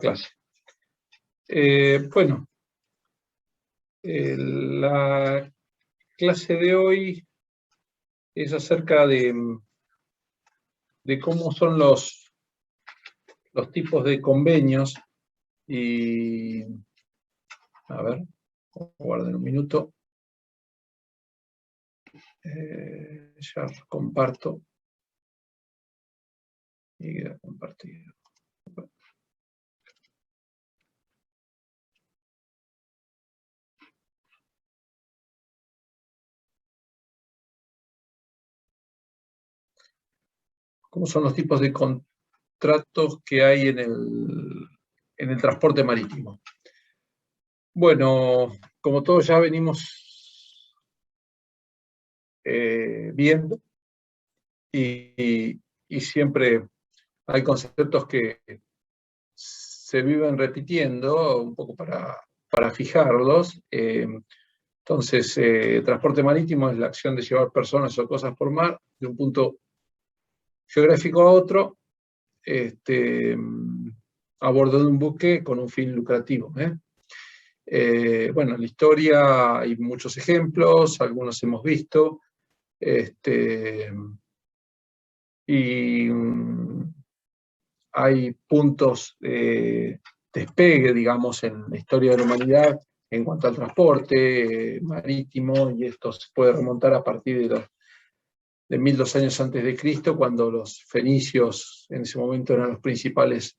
clase. Bueno, la clase de hoy es acerca de cómo son los tipos de convenios y, a ver, guarden un minuto. Ya comparto. Y queda compartido. ¿Cómo son los tipos de contratos que hay en el transporte marítimo? Bueno, como todos ya venimos viendo, y siempre hay conceptos que se viven repitiendo un poco para fijarlos. Entonces, transporte marítimo es la acción de llevar personas o cosas por mar de un punto geográfico a otro, a bordo de un buque con un fin lucrativo. Bueno, en la historia hay muchos ejemplos, algunos hemos visto, y hay puntos de despegue, digamos, en la historia de la humanidad en cuanto al transporte marítimo, y esto se puede remontar a partir de 1200 años antes de Cristo, cuando los fenicios en ese momento eran los principales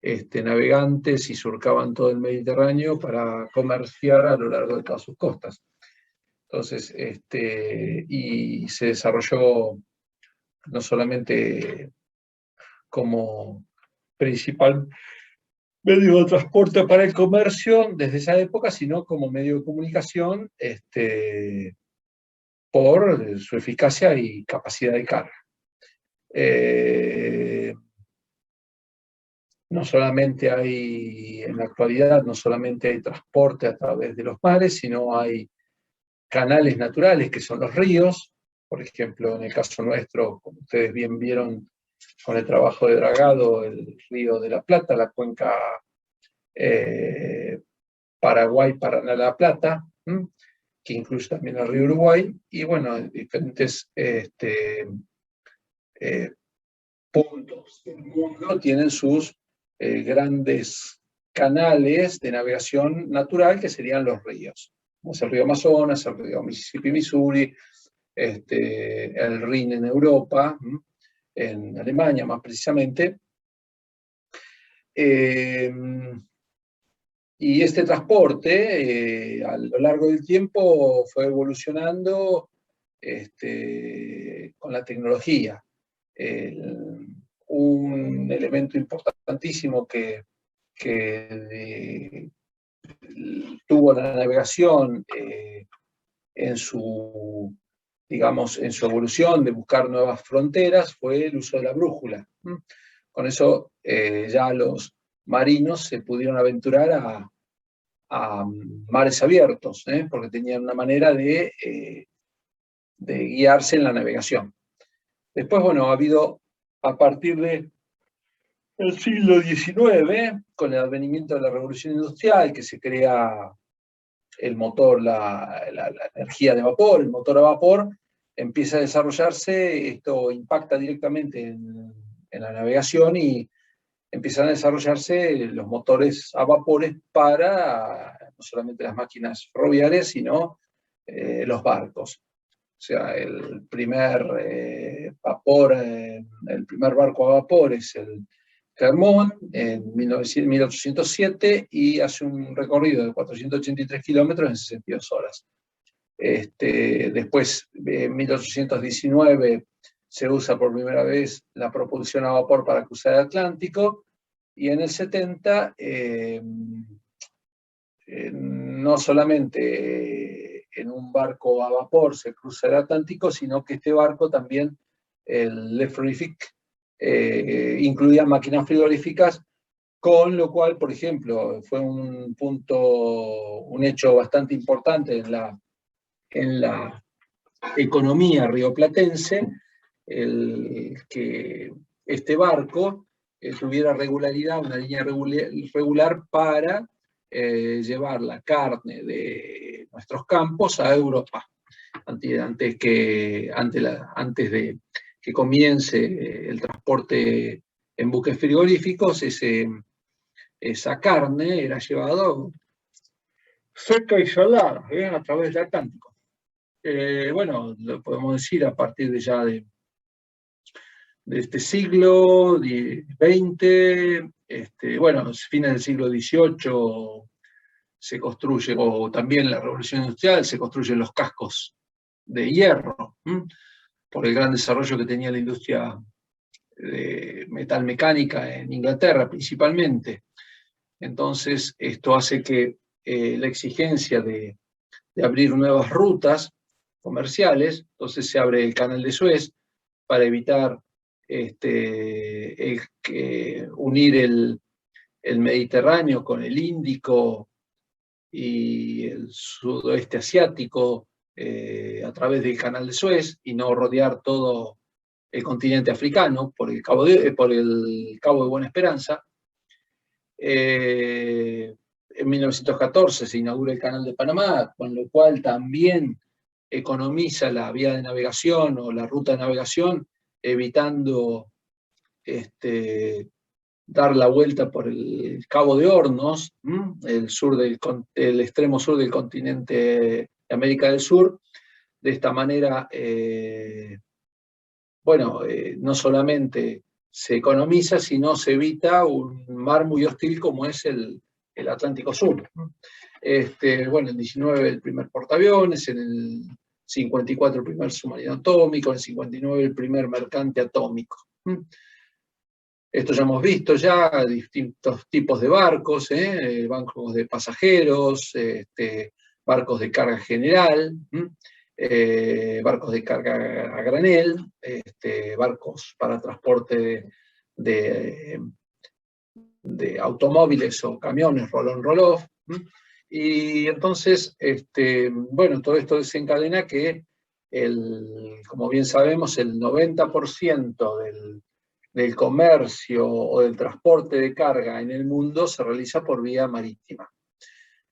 navegantes y surcaban todo el Mediterráneo para comerciar a lo largo de todas sus costas. Entonces, y se desarrolló no solamente como principal medio de transporte para el comercio desde esa época, sino como medio de comunicación por su eficacia y capacidad de carga. No solamente hay, en la actualidad, no solamente hay transporte a través de los mares, sino hay canales naturales que son los ríos. Por ejemplo, en el caso nuestro, como ustedes bien vieron con el trabajo de dragado, el río de la Plata, la cuenca Paraguay, Paraná, La Plata, que incluye también el río Uruguay, y bueno, diferentes puntos del mundo tienen sus grandes canales de navegación natural, que serían los ríos. Como es el río Amazonas, el río Mississippi, Missouri, el Rin en Europa, en Alemania más precisamente. Y este transporte, a lo largo del tiempo, fue evolucionando con la tecnología. Un elemento importantísimo que tuvo la navegación en su evolución de buscar nuevas fronteras fue el uso de la brújula. Con eso ya los marinos se pudieron aventurar a mares abiertos, porque tenían una manera de guiarse en la navegación. Después, bueno, ha habido, a partir del siglo XIX, con el advenimiento de la revolución industrial, que se crea el motor, la energía de vapor, el motor a vapor, empieza a desarrollarse, esto impacta directamente en la navegación, y empiezan a desarrollarse los motores a vapores para no solamente las máquinas ferroviarias, sino los barcos. O sea, el primer barco a vapor es el Clermont en 1807, y hace un recorrido de 483 kilómetros en 62 horas. Después, en 1819, se usa por primera vez la propulsión a vapor para cruzar el Atlántico, y en el 70, no solamente en un barco a vapor se cruza el Atlántico, sino que este barco también, el Le Frigorifique, incluía máquinas frigoríficas, con lo cual, por ejemplo, fue un hecho bastante importante en la economía rioplatense, que este barco tuviera regularidad, una línea regular para llevar la carne de nuestros campos a Europa, antes de que comience el transporte en buques frigoríficos. Esa carne era llevada seca y salada a través del Atlántico. Bueno, lo podemos decir a partir de este siglo XX, bueno, fines del siglo XVIII se construye, o también la Revolución Industrial, se construyen los cascos de hierro, por el gran desarrollo que tenía la industria de metalmecánica en Inglaterra principalmente. Entonces, esto hace que la exigencia de abrir nuevas rutas comerciales, entonces se abre el Canal de Suez para evitar unir el Mediterráneo con el Índico y el sudoeste asiático a través del Canal de Suez, y no rodear todo el continente africano por el Cabo de Buena Esperanza. En 1914 se inaugura el Canal de Panamá, con lo cual también economiza la vía de navegación o la ruta de navegación, evitando dar la vuelta por el Cabo de Hornos, el extremo sur del continente de América del Sur. De esta manera, no solamente se economiza, sino se evita un mar muy hostil como es el Atlántico Sur. En el 19 el primer portaaviones, en el 54 el primer submarino atómico, en el 59 el primer mercante atómico. Esto ya hemos visto distintos tipos de barcos, barcos de pasajeros, barcos de carga general, barcos de carga a granel, barcos para transporte de automóviles o camiones, roll-on, roll-off. Y entonces, todo esto desencadena que, como bien sabemos, el 90% del comercio o del transporte de carga en el mundo se realiza por vía marítima.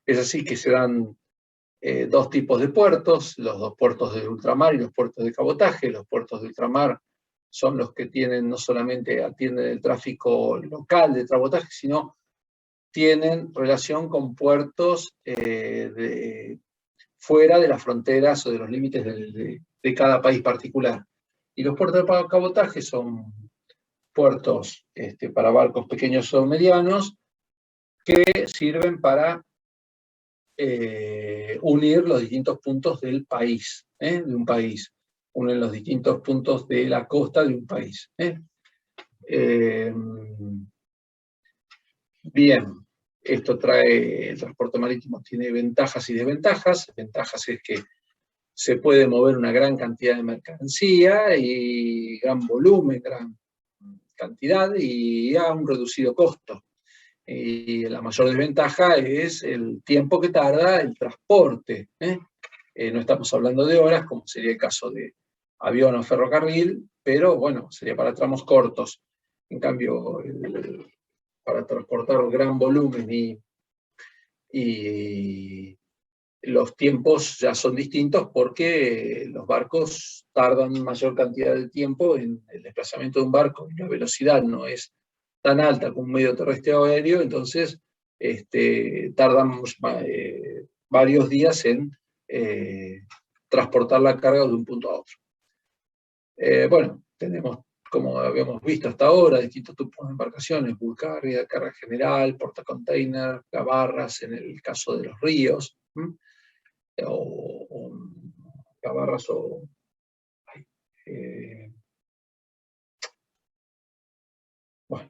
Es así que se dan dos tipos de puertos, los dos puertos de ultramar y los puertos de cabotaje. Los puertos de ultramar son los que no solamente atienden el tráfico local de cabotaje, sino tienen relación con puertos fuera de las fronteras o de los límites de cada país particular. Y los puertos de cabotaje son puertos para barcos pequeños o medianos que sirven para unir los distintos puntos del país, de un país, unen los distintos puntos de la costa de un país. Bien, esto trae, el transporte marítimo tiene ventajas y desventajas. Ventajas es que se puede mover una gran cantidad de mercancía y gran volumen, gran cantidad y a un reducido costo. Y la mayor desventaja es el tiempo que tarda el transporte. No estamos hablando de horas, como sería el caso de avión o ferrocarril, pero bueno, sería para tramos cortos. En cambio, para transportar un gran volumen y los tiempos ya son distintos, porque los barcos tardan mayor cantidad de tiempo en el desplazamiento de un barco, y la velocidad no es tan alta como un medio terrestre o aéreo, entonces tardamos varios días en transportar la carga de un punto a otro. Tenemos, como habíamos visto hasta ahora, distintos tipos de embarcaciones: bulk carrier, carga general, portacontainer, gabarras en el caso de los ríos, o gabarras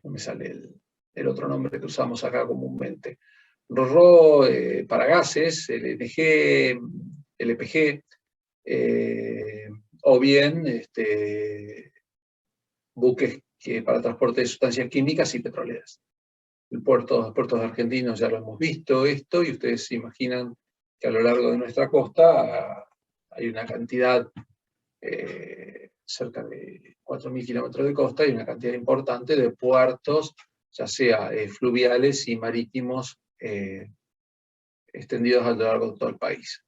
no me sale el otro nombre que usamos acá comúnmente. RoRo para gases, LPG, o bien buques para transporte de sustancias químicas y petroleras. Los puertos argentinos ya lo hemos visto esto, y ustedes se imaginan que a lo largo de nuestra costa hay una cantidad cerca de 4.000 kilómetros de costa y una cantidad importante de puertos, ya sea fluviales y marítimos, extendidos a lo largo de todo el país.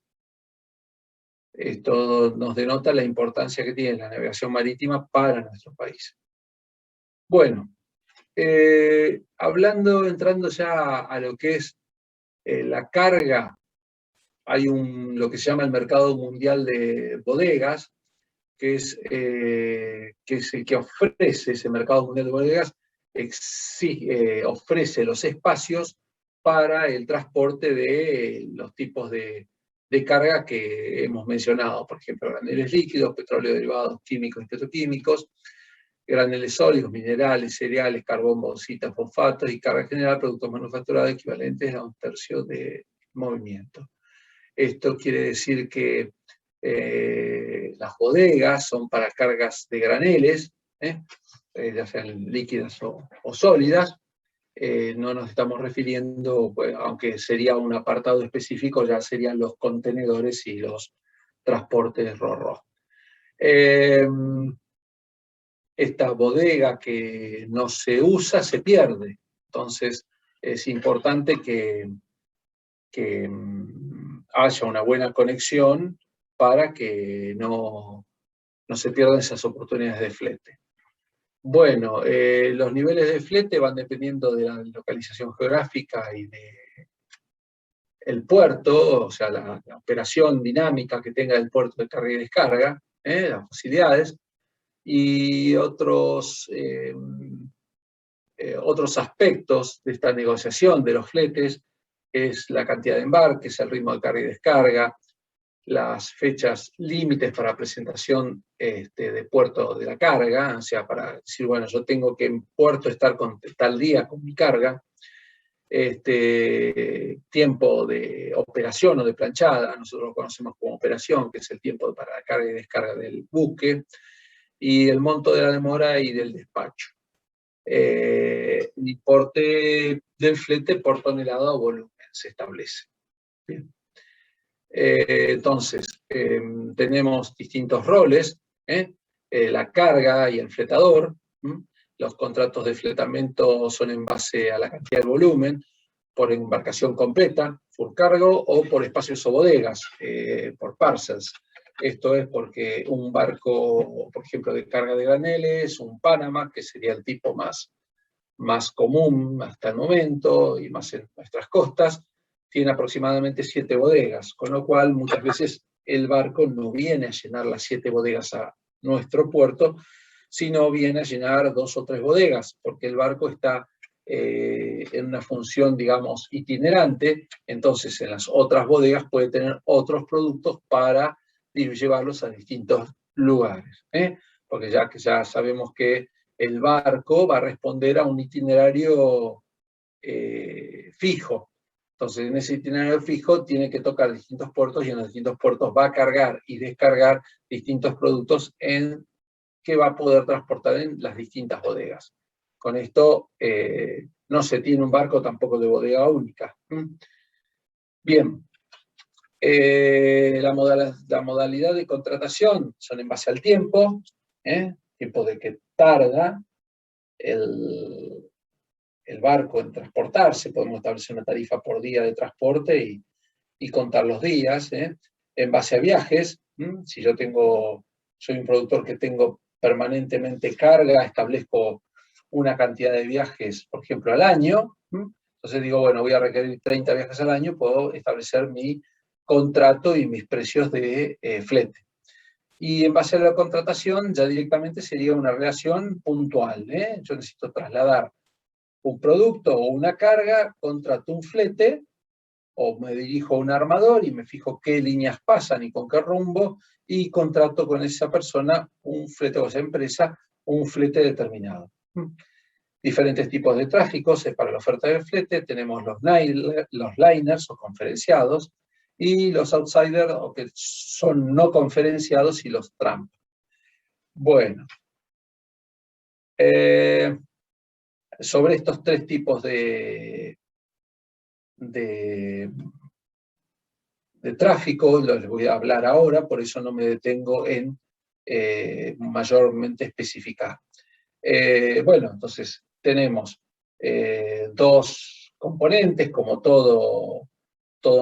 Esto nos denota la importancia que tiene la navegación marítima para nuestro país. Bueno, entrando ya a lo que es la carga, hay lo que se llama el mercado mundial de bodegas, que es el que ofrece ese mercado mundial de bodegas, ofrece los espacios para el transporte de los tipos de carga que hemos mencionado, por ejemplo, graneles líquidos, petróleo derivados, químicos y petroquímicos, graneles sólidos, minerales, cereales, carbón, bauxita, fosfatos y carga general, productos manufacturados equivalentes a 1/3 de movimiento. Esto quiere decir que las bodegas son para cargas de graneles, ya sean líquidas o sólidas. No nos estamos refiriendo, pues, aunque sería un apartado específico, ya serían los contenedores y los transportes RoRo. Esta bodega que no se usa se pierde, entonces es importante que haya una buena conexión para que no se pierdan esas oportunidades de flete. Bueno, los niveles de flete van dependiendo de la localización geográfica y del puerto, o sea, la operación dinámica que tenga el puerto de carga y descarga, las facilidades, y otros aspectos de esta negociación de los fletes es la cantidad de embarques, el ritmo de carga y descarga, las fechas límites para presentación de puerto de la carga, o sea, para decir, bueno, yo tengo que en puerto estar con tal día con mi carga, tiempo de operación o de planchada, nosotros lo conocemos como operación, que es el tiempo para la carga y descarga del buque, y el monto de la demora y del despacho. El importe del flete por tonelada o volumen se establece. Bien. Entonces, tenemos distintos roles, la carga y el fletador. Los contratos de fletamiento son en base a la cantidad de volumen, por embarcación completa, full cargo, o por espacios o bodegas, por parcels. Esto es porque un barco, por ejemplo, de carga de graneles, un Panamá, que sería el tipo más común hasta el momento y más en nuestras costas, tiene aproximadamente 7 bodegas, con lo cual muchas veces el barco no viene a llenar las 7 bodegas a nuestro puerto, sino viene a llenar 2 o 3 bodegas, porque el barco está en una función, digamos, itinerante, entonces en las otras bodegas puede tener otros productos para llevarlos a distintos lugares, porque ya sabemos que el barco va a responder a un itinerario fijo. Entonces, en ese itinerario fijo tiene que tocar distintos puertos y en los distintos puertos va a cargar y descargar distintos productos que va a poder transportar en las distintas bodegas. Con esto no se tiene un barco tampoco de bodega única. Bien. La modalidad de contratación son en base al tiempo, tiempo de que tarda el barco en transportarse. Podemos establecer una tarifa por día de transporte y contar los días, en base a viajes. Si yo soy un productor que tengo permanentemente carga, establezco una cantidad de viajes, por ejemplo, al año. Entonces digo, bueno, voy a requerir 30 viajes al año, puedo establecer mi contrato y mis precios de flete. Y en base a la contratación ya directamente sería una relación puntual. Yo necesito trasladar un producto o una carga, contrato un flete, o me dirijo a un armador y me fijo qué líneas pasan y con qué rumbo, y contrato con esa persona un flete o esa empresa un flete determinado. Diferentes tipos de tráficos para la oferta de flete. Tenemos los liners o conferenciados, y los outsiders, o que son no conferenciados, y los tramp. Bueno. Sobre estos 3 tipos de tráfico les voy a hablar ahora, por eso no me detengo en mayormente especificada. Bueno, entonces tenemos dos componentes, como todo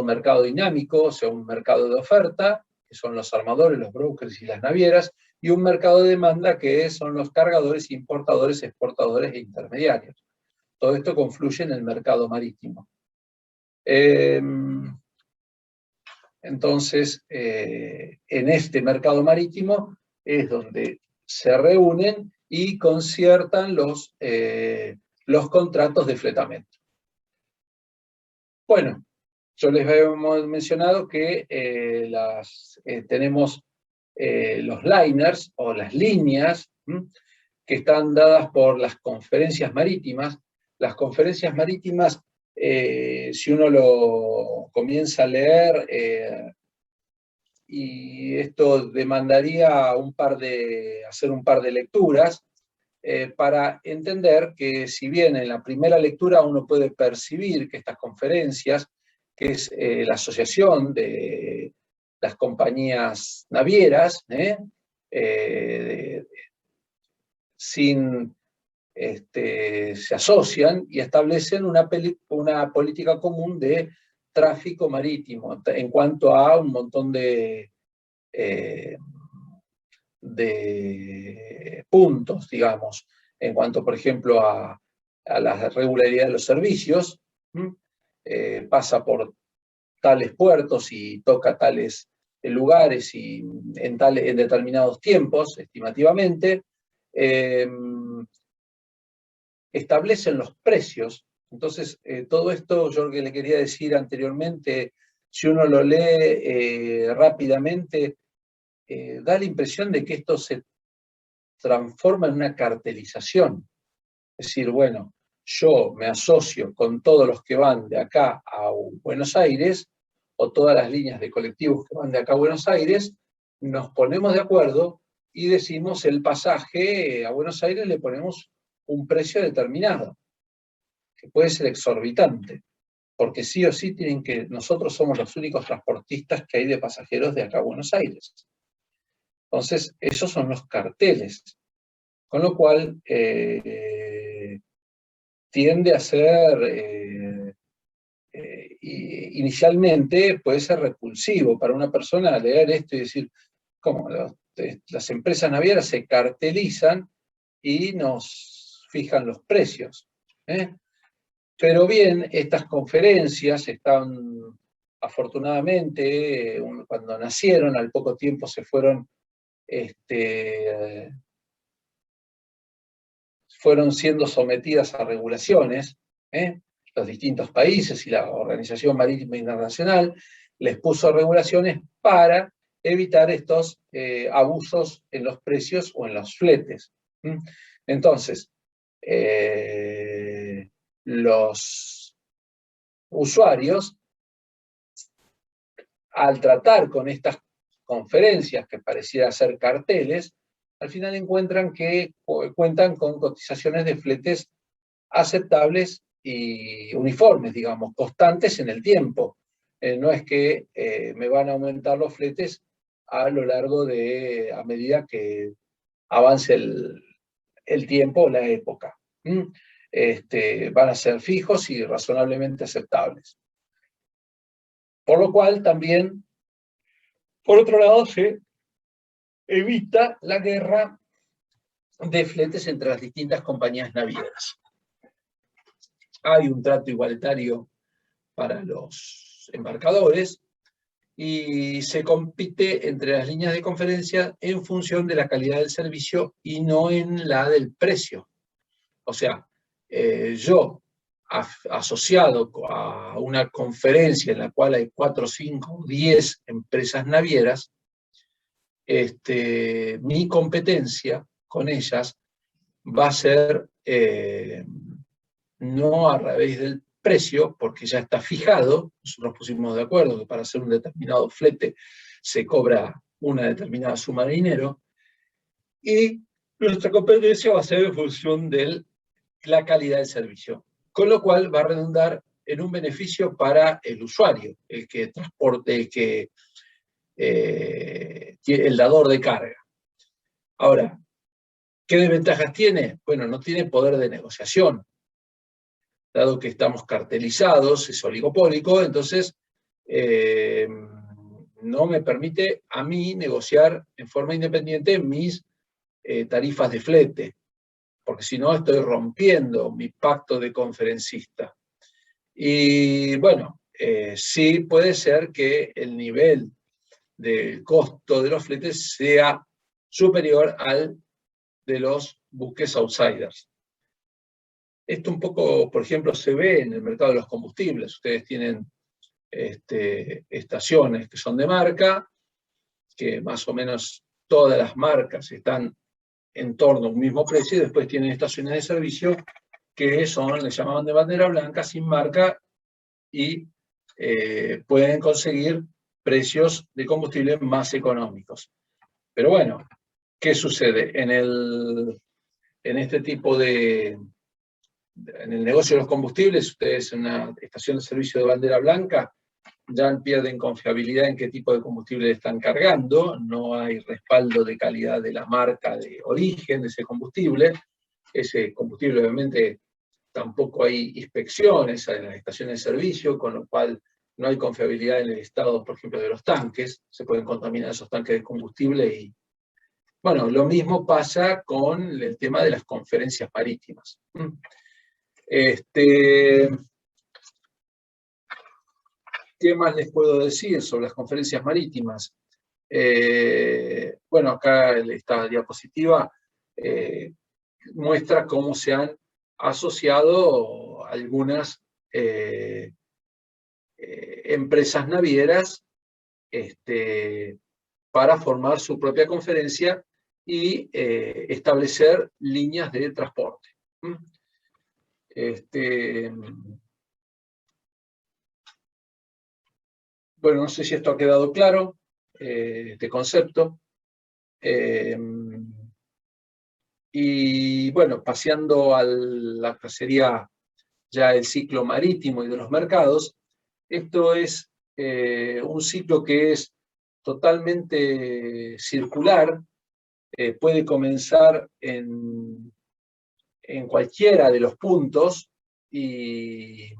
mercado dinámico, o sea, un mercado de oferta, que son los armadores, los brokers y las navieras, y un mercado de demanda, que son los cargadores, importadores, exportadores e intermediarios. Todo esto confluye en el mercado marítimo. Entonces, en este mercado marítimo es donde se reúnen y conciertan los contratos de fletamento. Bueno, yo les habíamos mencionado que tenemos los liners o las líneas que están dadas por las conferencias marítimas. Las conferencias marítimas, si uno lo comienza a leer, y esto demandaría hacer un par de lecturas, para entender que si bien en la primera lectura uno puede percibir que estas conferencias, que es la asociación de las compañías navieras, se asocian y establecen una política común de tráfico marítimo en cuanto a un montón de puntos, digamos, en cuanto, por ejemplo, a la regularidad de los servicios, pasa por tales puertos y toca tales lugares y en determinados tiempos, estimativamente, establecen los precios. Entonces, todo esto yo que le quería decir anteriormente, si uno lo lee rápidamente, da la impresión de que esto se transforma en una cartelización. Es decir, bueno, yo me asocio con todos los que van de acá a Buenos Aires, o todas las líneas de colectivos que van de acá a Buenos Aires, nos ponemos de acuerdo y decimos el pasaje a Buenos Aires le ponemos un precio determinado, que puede ser exorbitante, porque sí o sí nosotros somos los únicos transportistas que hay de pasajeros de acá a Buenos Aires. Entonces, esos son los carteles, con lo cual tiende a ser, inicialmente puede ser repulsivo para una persona leer esto y decir, ¿cómo? Las empresas navieras se cartelizan y nos fijan los precios. Pero bien, estas conferencias están, afortunadamente, cuando nacieron, al poco tiempo se fueron siendo sometidas a regulaciones, los distintos países y la Organización Marítima Internacional les puso regulaciones para evitar estos abusos en los precios o en los fletes. Entonces, los usuarios, al tratar con estas conferencias que parecieran ser carteles, al final encuentran que cuentan con cotizaciones de fletes aceptables y uniformes, digamos, constantes en el tiempo. No es que me van a aumentar los fletes a medida que avance el tiempo o la época. Van a ser fijos y razonablemente aceptables. Por lo cual también, por otro lado, se evita la guerra de fletes entre las distintas compañías navieras. Hay un trato igualitario para los embarcadores y se compite entre las líneas de conferencia en función de la calidad del servicio y no en la del precio. O sea, yo asociado a una conferencia en la cual hay 4, 5, 10 empresas navieras, mi competencia con ellas va a ser no a través del precio, porque ya está fijado. Nosotros pusimos de acuerdo que para hacer un determinado flete se cobra una determinada suma de dinero, y nuestra competencia va a ser en función de la calidad del servicio, con lo cual va a redundar en un beneficio para el usuario, el que transporte, el dador de carga. Ahora, ¿qué desventajas tiene? Bueno, no tiene poder de negociación, dado que estamos cartelizados, es oligopólico, entonces no me permite a mí negociar en forma independiente mis tarifas de flete, porque si no estoy rompiendo mi pacto de conferencista. Y bueno, sí puede ser que el nivel del costo de los fletes sea superior al de los buques outsiders. Esto un poco, por ejemplo, se ve en el mercado de los combustibles. Ustedes tienen estaciones que son de marca, que más o menos todas las marcas están en torno a un mismo precio, y después tienen estaciones de servicio que son, le llamaban de bandera blanca, sin marca, y pueden conseguir precios de combustible más económicos. Pero bueno, ¿qué sucede? En este tipo en el negocio de los combustibles, ustedes en una estación de servicio de bandera blanca ya pierden confiabilidad en qué tipo de combustible le están cargando, no hay respaldo de calidad de la marca de origen de ese combustible obviamente tampoco hay inspecciones en las estaciones de servicio, con lo cual no hay confiabilidad en el estado, por ejemplo, de los tanques, se pueden contaminar esos tanques de combustible y, bueno, lo mismo pasa con el tema de las conferencias marítimas. ¿Qué más les puedo decir sobre las conferencias marítimas? Bueno, acá esta diapositiva muestra cómo se han asociado algunas empresas navieras para formar su propia conferencia y establecer líneas de transporte. Bueno, no sé si esto ha quedado claro, este concepto. Y bueno, paseando a la que sería ya el ciclo marítimo y de los mercados, esto es un ciclo que es totalmente circular, puede comenzar en cualquiera de los puntos y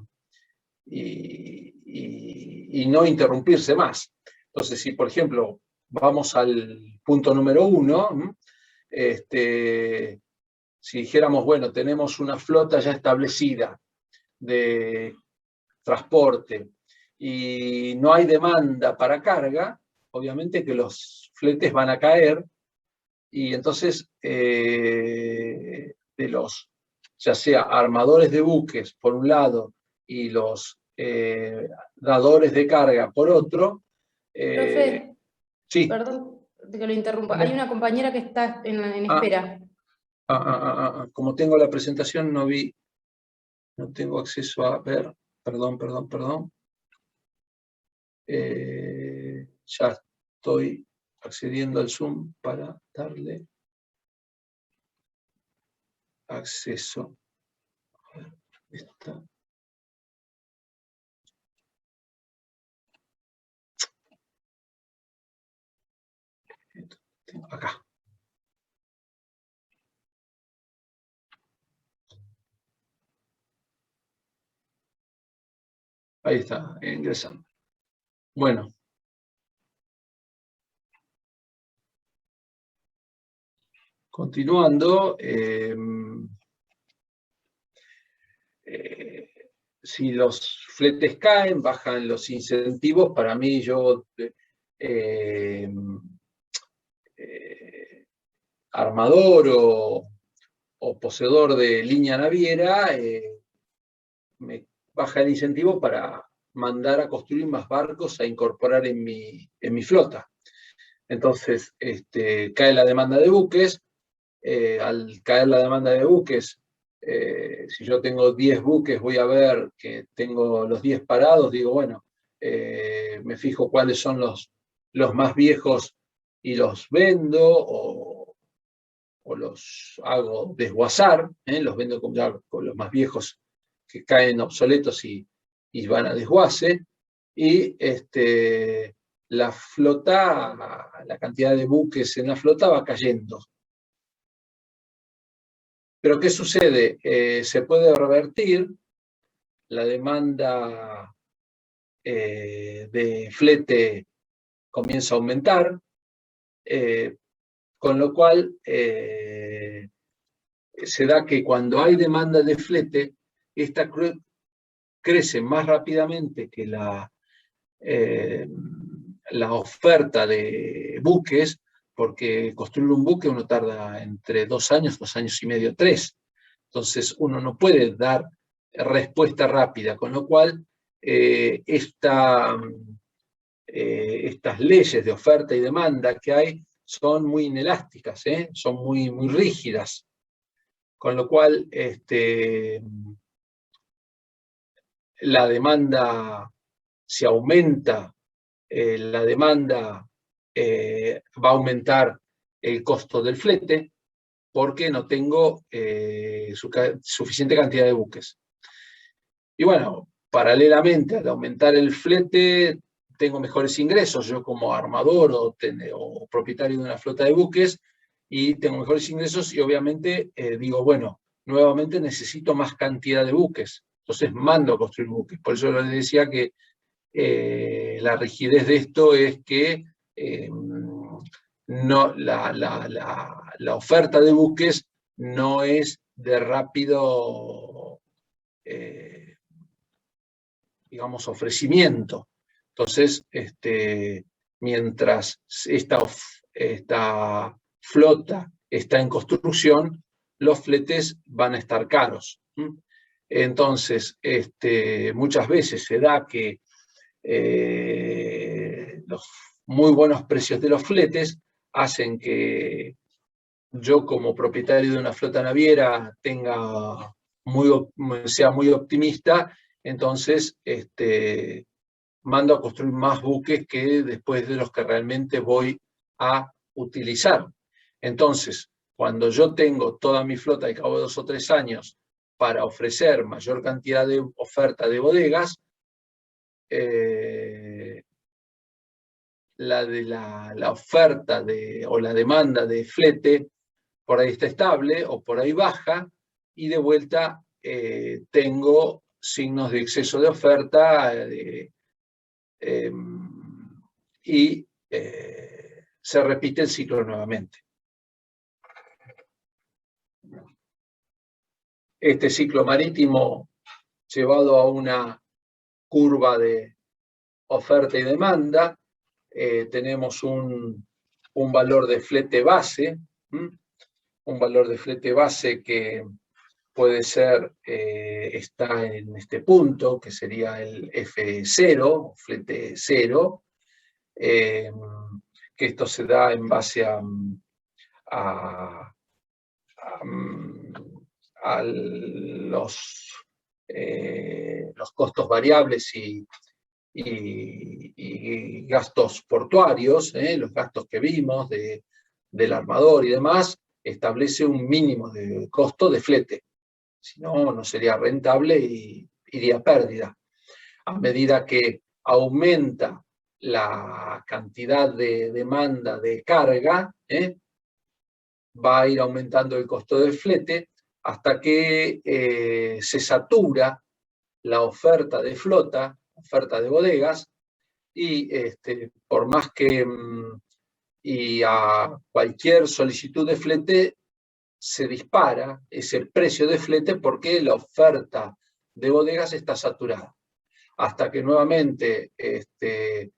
no interrumpirse más. Entonces, si por ejemplo vamos al punto número 1, si dijéramos, bueno, tenemos una flota ya establecida de transporte y no hay demanda para carga, obviamente que los fletes van a caer, y entonces de los, ya sea armadores de buques por un lado y los dadores de carga por otro. Profe, Sí. perdón de que lo interrumpa. Hay Dale. una compañera que está en espera. Como tengo la presentación, no vi, no tengo acceso a ver. Perdón. Ya estoy accediendo al Zoom para darle acceso. Está. Acá. Ahí está, ingresando. Bueno. Continuando, si los fletes caen, bajan los incentivos. Para mí, yo, armador o poseedor de línea naviera, me baja el incentivo para mandar a construir más barcos a incorporar en mi flota. Entonces, cae la demanda de buques. Al caer la demanda de buques, si yo tengo 10 buques, voy a ver que tengo los 10 parados, digo, bueno, me fijo cuáles son los más viejos y los vendo, o los hago desguazar, los vendo con los más viejos que caen obsoletos y van a desguace, y la flota, la cantidad de buques en la flota va cayendo. Pero ¿qué sucede? Se puede revertir la demanda de flete comienza a aumentar, con lo cual se da que cuando hay demanda de flete, esta crece más rápidamente que la oferta de buques, porque construir un buque uno tarda entre 2 años, 2 años y medio, 3. Entonces uno no puede dar respuesta rápida, con lo cual estas leyes de oferta y demanda que hay son muy inelásticas, son muy, muy rígidas, con lo cual la demanda, si aumenta la demanda, va a aumentar el costo del flete porque no tengo suficiente cantidad de buques. Y bueno, paralelamente al aumentar el flete, tengo mejores ingresos, yo como armador o propietario de una flota de buques, y tengo mejores ingresos y obviamente digo, bueno, nuevamente necesito más cantidad de buques, entonces mando a construir buques. Por eso les decía que la rigidez de esto es que no, la oferta de buques no es de rápido, digamos, ofrecimiento. Entonces, mientras esta flota está en construcción, los fletes van a estar caros. Entonces, muchas veces se da que los muy buenos precios de los fletes hacen que yo como propietario de una flota naviera sea muy optimista, entonces mando a construir más buques que después de los que realmente voy a utilizar. Entonces, cuando yo tengo toda mi flota al cabo de 2 o 3 años para ofrecer mayor cantidad de oferta de bodegas, la oferta o la demanda de flete por ahí está estable o por ahí baja, y de vuelta tengo signos de exceso de oferta y se repite el ciclo nuevamente. Este ciclo marítimo llevado a una curva de oferta y demanda, tenemos un valor de flete base, un valor de flete base que puede ser, está en este punto, que sería el F0, flete 0, que esto se da en base a los costos variables y gastos portuarios, los gastos que vimos del armador y demás, establece un mínimo de costo de flete. Si no, no sería rentable y iría a pérdida. A medida que aumenta la cantidad de demanda de carga, va a ir aumentando el costo del flete hasta que se satura la oferta de flota, oferta de bodegas, y por más que y a cualquier solicitud de flete se dispara ese precio de flete porque la oferta de bodegas está saturada. Hasta que nuevamente se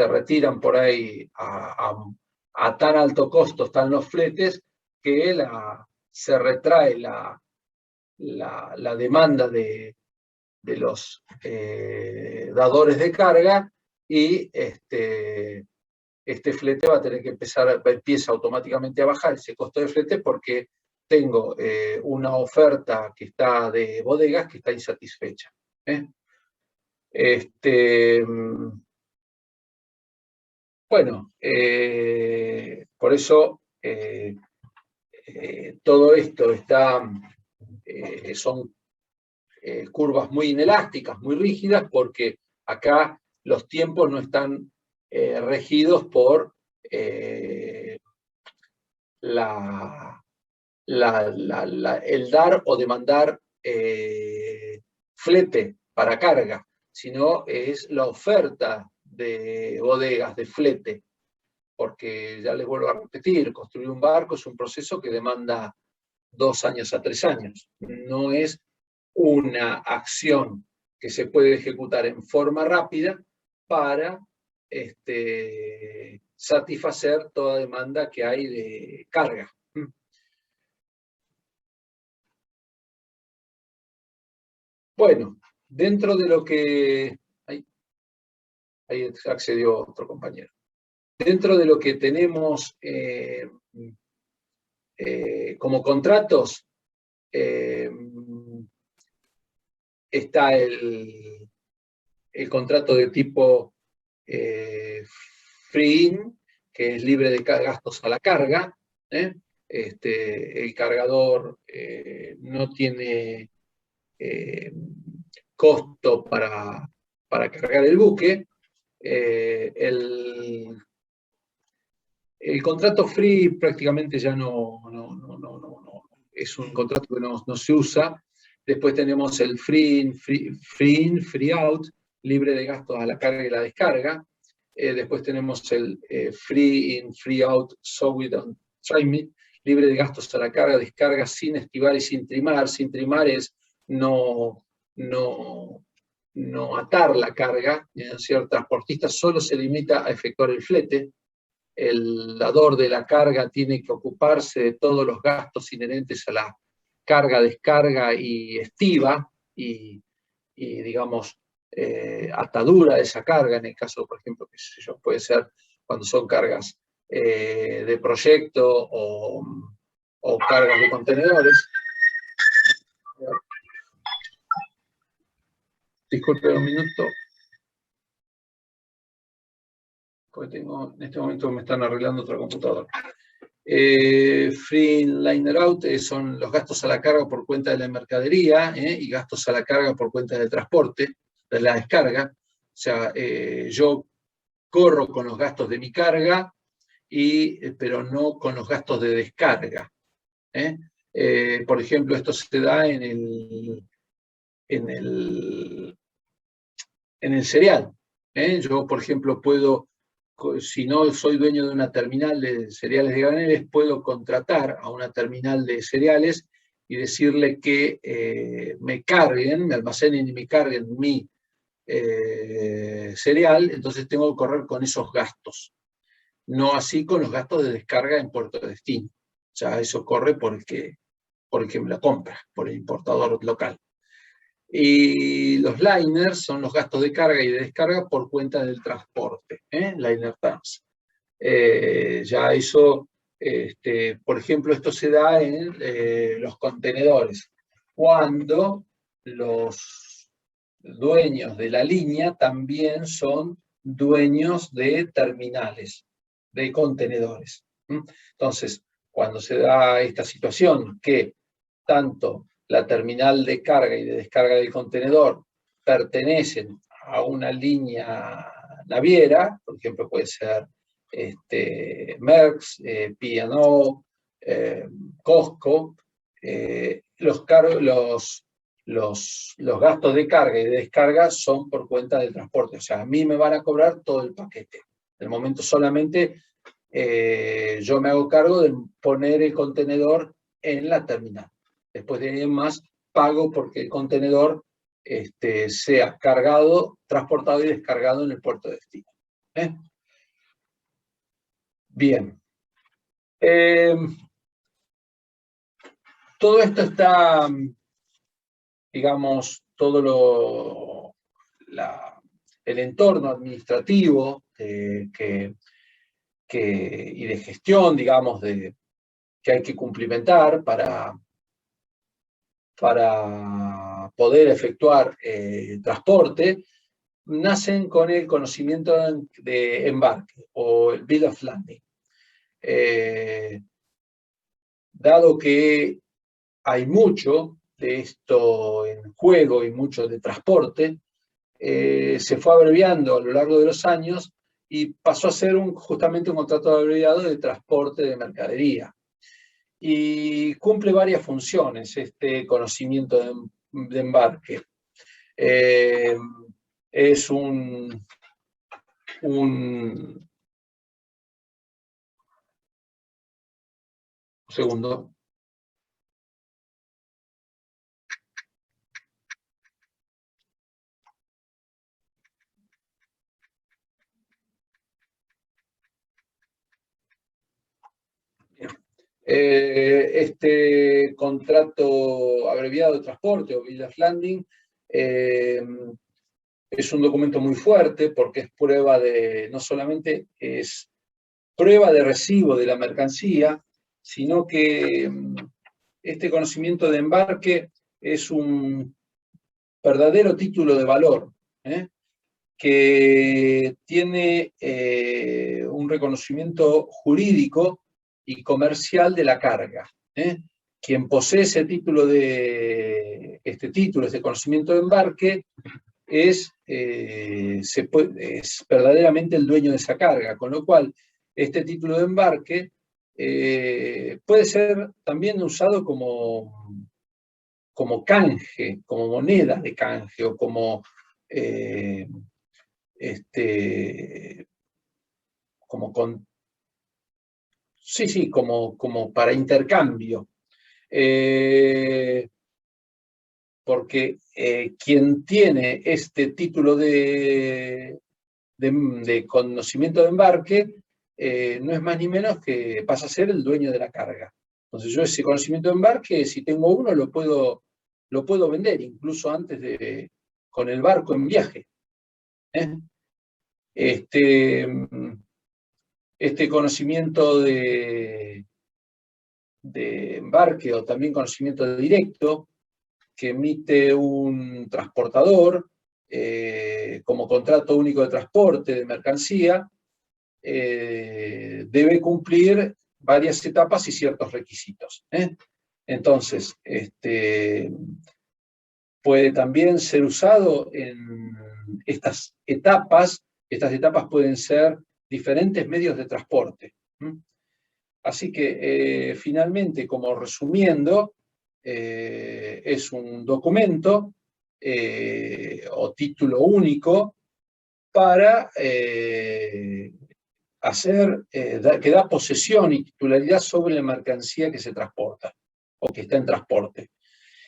retiran por ahí a tan alto costo están los fletes que se retrae la demanda de los dadores de carga, y este flete va a tener que empieza automáticamente a bajar ese costo de flete porque tengo una oferta que está de bodegas que está insatisfecha. Bueno, por eso todo esto son curvas muy inelásticas, muy rígidas, porque acá los tiempos no están regidos por el dar o demandar flete para carga, sino es la oferta de bodegas, de flete, porque ya les vuelvo a repetir, construir un barco es un proceso que demanda 2 años a 3 años, no es una acción que se puede ejecutar en forma rápida para satisfacer toda demanda que hay de carga. Bueno, dentro de lo que... Ahí accedió otro compañero. Dentro de lo que tenemos como contratos, está el contrato de tipo free-in, que es libre de gastos a la carga. El cargador no tiene costo para cargar el buque. El contrato free prácticamente ya no es un contrato que no se usa. Después tenemos el free in, free out, libre de gastos a la carga y la descarga. Después tenemos el free in, free out, so we don't try me, libre de gastos a la carga, descarga sin estivar y sin trimar. Sin trimar es no atar la carga. Si el transportista solo se limita a efectuar el flete, el dador de la carga tiene que ocuparse de todos los gastos inherentes a la carga, descarga y estiva, y digamos, atadura de esa carga, en el caso, por ejemplo, que puede ser cuando son cargas de proyecto o cargas de contenedores. Disculpen un minuto, porque en este momento me están arreglando otra computadora. Free liner out son los gastos a la carga por cuenta de la mercadería y gastos a la carga por cuenta del transporte, de la descarga. O sea, yo corro con los gastos de mi carga, pero no con los gastos de descarga. Por ejemplo, esto se da en el cereal. Yo, por ejemplo, puedo, si no soy dueño de una terminal de cereales de graneles, puedo contratar a una terminal de cereales y decirle que me carguen, me almacenen y me carguen mi cereal. Entonces tengo que correr con esos gastos. No así con los gastos de descarga en puerto de destino. O sea, eso corre porque me lo compra, por el importador local. Y los liners son los gastos de carga y de descarga por cuenta del transporte, liner terms. Ya eso, por ejemplo, esto se da en los contenedores, cuando los dueños de la línea también son dueños de terminales, de contenedores. Entonces, cuando se da esta situación que tanto la terminal de carga y de descarga del contenedor pertenecen a una línea naviera, por ejemplo puede ser Maersk, P&O, Costco, los gastos de carga y de descarga son por cuenta del transporte. O sea, a mí me van a cobrar todo el paquete. De momento solamente yo me hago cargo de poner el contenedor en la terminal. Después de ahí en más, pago porque el contenedor sea cargado, transportado y descargado en el puerto de destino. Bien. Todo esto está, digamos, todo el entorno administrativo y de gestión, digamos, que hay que cumplimentar para poder efectuar transporte, nacen con el conocimiento de embarque o el Bill of Landing. Dado que hay mucho de esto en juego y mucho de transporte, se fue abreviando a lo largo de los años y pasó a ser justamente un contrato abreviado de transporte de mercadería. y cumple varias funciones este conocimiento de embarque. Es un segundo. Este contrato abreviado de transporte o Bill of Lading es un documento muy fuerte porque es prueba de, no solamente es prueba de recibo de la mercancía, sino que este conocimiento de embarque es un verdadero título de valor, que tiene un reconocimiento jurídico y comercial de la carga. Quien posee ese título este conocimiento de embarque, es verdaderamente el dueño de esa carga, con lo cual este título de embarque puede ser también usado como canje, como moneda de canje, o como como para intercambio. Porque quien tiene este título de conocimiento de embarque no es más ni menos que pasa a ser el dueño de la carga. Entonces yo ese conocimiento de embarque, si tengo uno, lo puedo vender, incluso antes con el barco en viaje. Este conocimiento de embarque, o también conocimiento directo, que emite un transportador como contrato único de transporte de mercancía, debe cumplir varias etapas y ciertos requisitos. Entonces, puede también ser usado en estas etapas. Estas etapas pueden ser diferentes medios de transporte. Así que, finalmente, como resumiendo, es un documento o título único para que da posesión y titularidad sobre la mercancía que se transporta o que está en transporte.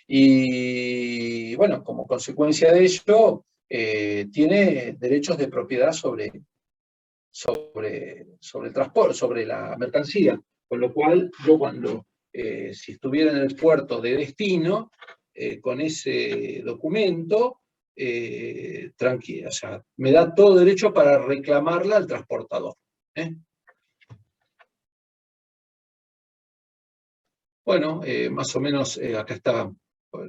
Y bueno, como consecuencia de ello, tiene derechos de propiedad sobre el transporte, sobre la mercancía. Con lo cual, yo si estuviera en el puerto de destino, con ese documento, tranquilo, o sea, me da todo derecho para reclamarla al transportador. Bueno, más o menos acá está,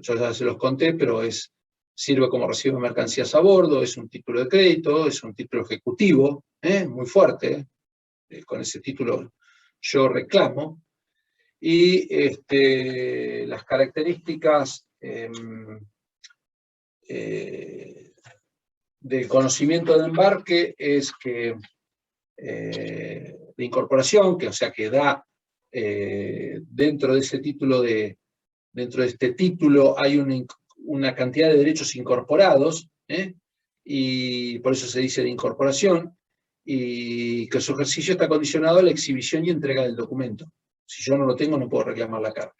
yo ya se los conté, pero sirve como recibo de mercancías a bordo, es un título de crédito, es un título ejecutivo, muy fuerte. Con ese título yo reclamo. Y las características del conocimiento de embarque es que de incorporación, o sea que da dentro de ese título dentro de este título hay una cantidad de derechos incorporados, y por eso se dice de incorporación, y que su ejercicio está condicionado a la exhibición y entrega del documento. Si yo no lo tengo, no puedo reclamar la carga.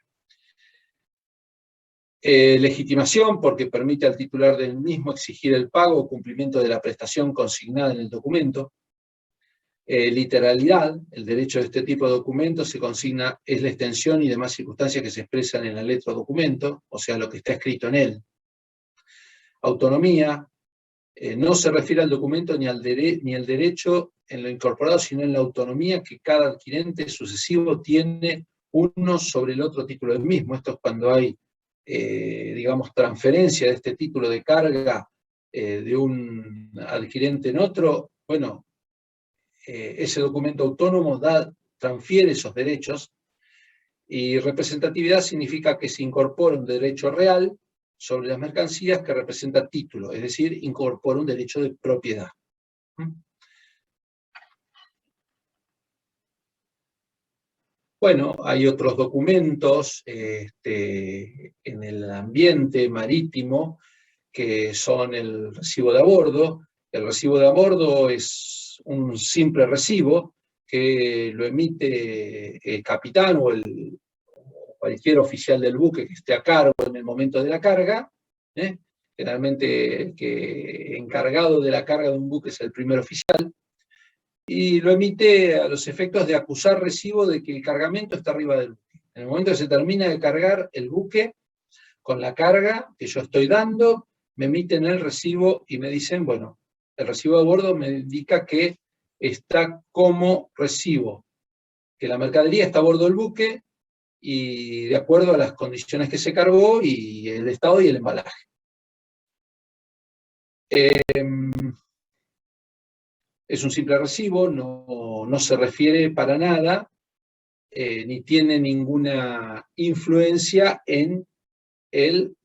Legitimación, porque permite al titular del mismo exigir el pago o cumplimiento de la prestación consignada en el documento. Literalidad, el derecho de este tipo de documentos se consigna es la extensión y demás circunstancias que se expresan en la letra o documento, o sea, lo que está escrito en él. Autonomía, no se refiere al documento ni al derecho en lo incorporado, sino en la autonomía que cada adquirente sucesivo tiene uno sobre el otro título del mismo. Esto es cuando hay, digamos, transferencia de este título de carga de un adquirente en otro. Bueno, ese documento autónomo transfiere esos derechos. Y representatividad significa que se incorpora un derecho real sobre las mercancías que representa título, es decir, incorpora un derecho de propiedad. Bueno, hay otros documentos en el ambiente marítimo que son el recibo de a bordo. El recibo de a bordo es un simple recibo que lo emite el capitán o cualquier oficial del buque que esté a cargo en el momento de la carga. Generalmente el que encargado de la carga de un buque es el primer oficial, y lo emite a los efectos de acusar recibo de que el cargamento está arriba del buque. En el momento que se termina de cargar el buque con la carga que yo estoy dando, me emiten el recibo y me dicen, bueno, el recibo de bordo me indica que está como recibo, que la mercadería está a bordo del buque y de acuerdo a las condiciones que se cargó y el estado y el embalaje. Es un simple recibo, no se refiere para nada, ni tiene ninguna influencia en el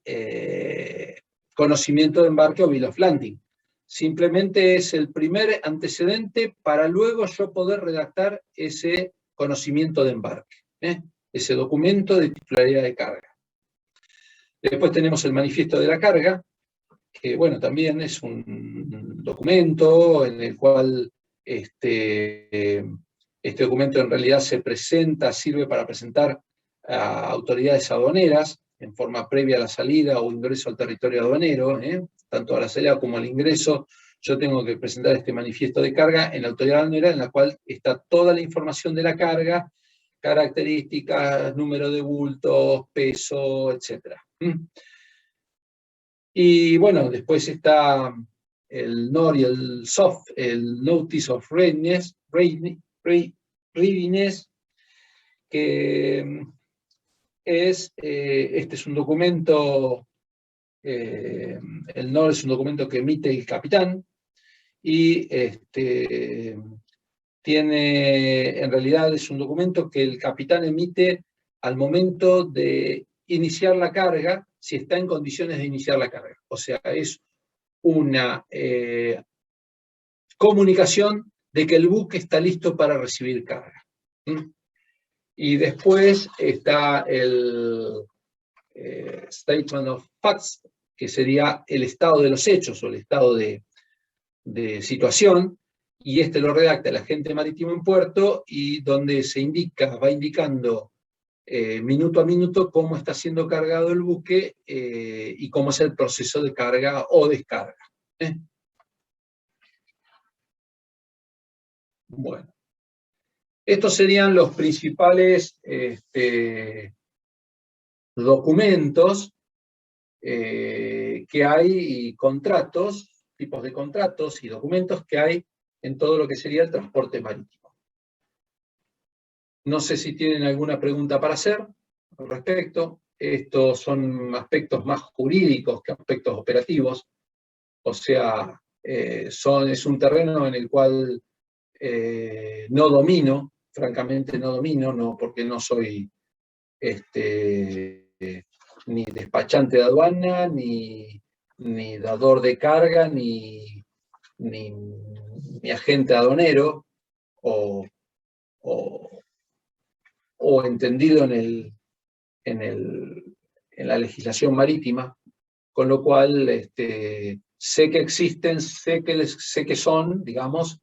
conocimiento de embarque o bill of lading. Simplemente es el primer antecedente para luego yo poder redactar ese conocimiento de embarque, ese documento de titularidad de carga. Después tenemos el manifiesto de la carga, que bueno, también es un documento en el cual este documento en realidad sirve para presentar a autoridades aduaneras en forma previa a la salida o ingreso al territorio aduanero, tanto a la salida como al ingreso. Yo tengo que presentar este manifiesto de carga en la autoridad aduanera, en la cual está toda la información de la carga, características, número de bultos, peso, etc. Y bueno, después está el NOR y el SOF, el Notice of Readiness, que este es un documento, el NOR es un documento que emite el capitán y en realidad es un documento que el capitán emite al momento de iniciar la carga, si está en condiciones de iniciar la carga. O sea, es una comunicación de que el buque está listo para recibir carga. Y después está el Statement of Facts, que sería el estado de los hechos o el estado de situación, y este lo redacta el agente marítimo en puerto, y donde va indicando minuto a minuto cómo está siendo cargado el buque y cómo es el proceso de carga o descarga. Bueno, estos serían los principales documentos que hay, y contratos, tipos de contratos y documentos que hay en todo lo que sería el transporte marítimo. No sé si tienen alguna pregunta para hacer al respecto. Estos son aspectos más jurídicos que aspectos operativos. O sea, es un terreno en el cual no domino, francamente no domino, no, porque no soy ni despachante de aduana, ni dador de carga, ni agente aduanero, o entendido en la legislación marítima, con lo cual sé que existen, sé que son, digamos,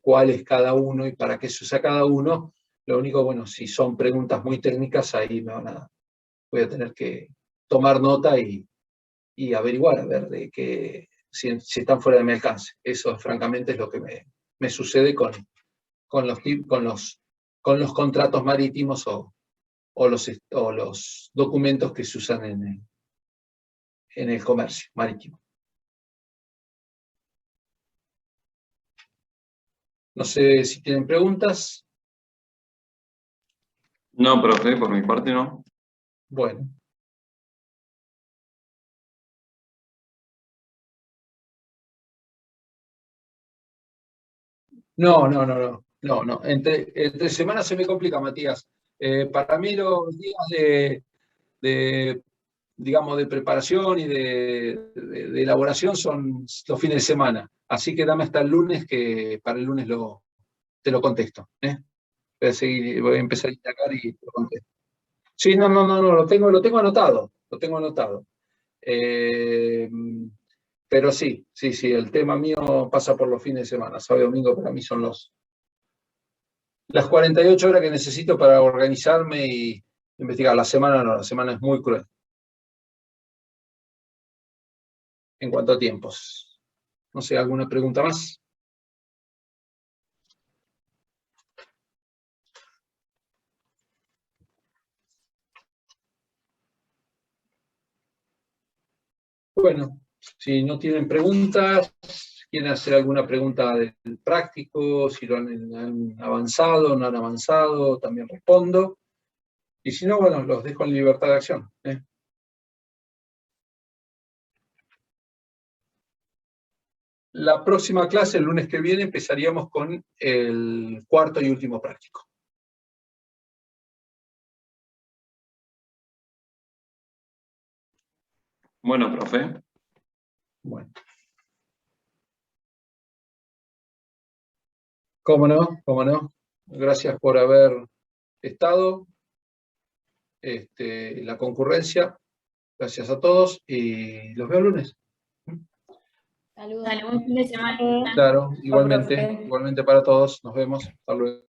cuál es cada uno y para qué se usa cada uno. Lo único, bueno, si son preguntas muy técnicas, ahí voy a tener que tomar nota y averiguar, a ver si están fuera de mi alcance. Eso, francamente, es lo que me sucede con los contratos marítimos o los documentos que se usan en el comercio marítimo. No sé si tienen preguntas. No, profe, por mi parte no. Bueno. No. Entre semanas se me complica, Matías. Para mí los días digamos, de preparación y de elaboración son los fines de semana. Así que dame hasta el lunes, que para el lunes te lo contesto. voy a empezar a indagar y te contesto. Sí, no, lo tengo anotado, pero sí, el tema mío pasa por los fines de semana, sábado y domingo para mí son las 48 horas que necesito para organizarme y investigar. La semana no, la semana es muy cruel. En cuanto a tiempos. No sé, ¿alguna pregunta más? Bueno, si no tienen preguntas, quieren hacer alguna pregunta del práctico, si lo han avanzado, no han avanzado, también respondo. Y si no, bueno, los dejo en libertad de acción. La próxima clase, el lunes que viene, empezaríamos con el cuarto y último práctico. Bueno, profe. Bueno. ¿Cómo no? Gracias por haber estado. La concurrencia. Gracias a todos y los veo el lunes. Saludos. Dale, buen fin de semana. Claro, Chao, profe. igualmente para todos. Nos vemos. Hasta luego.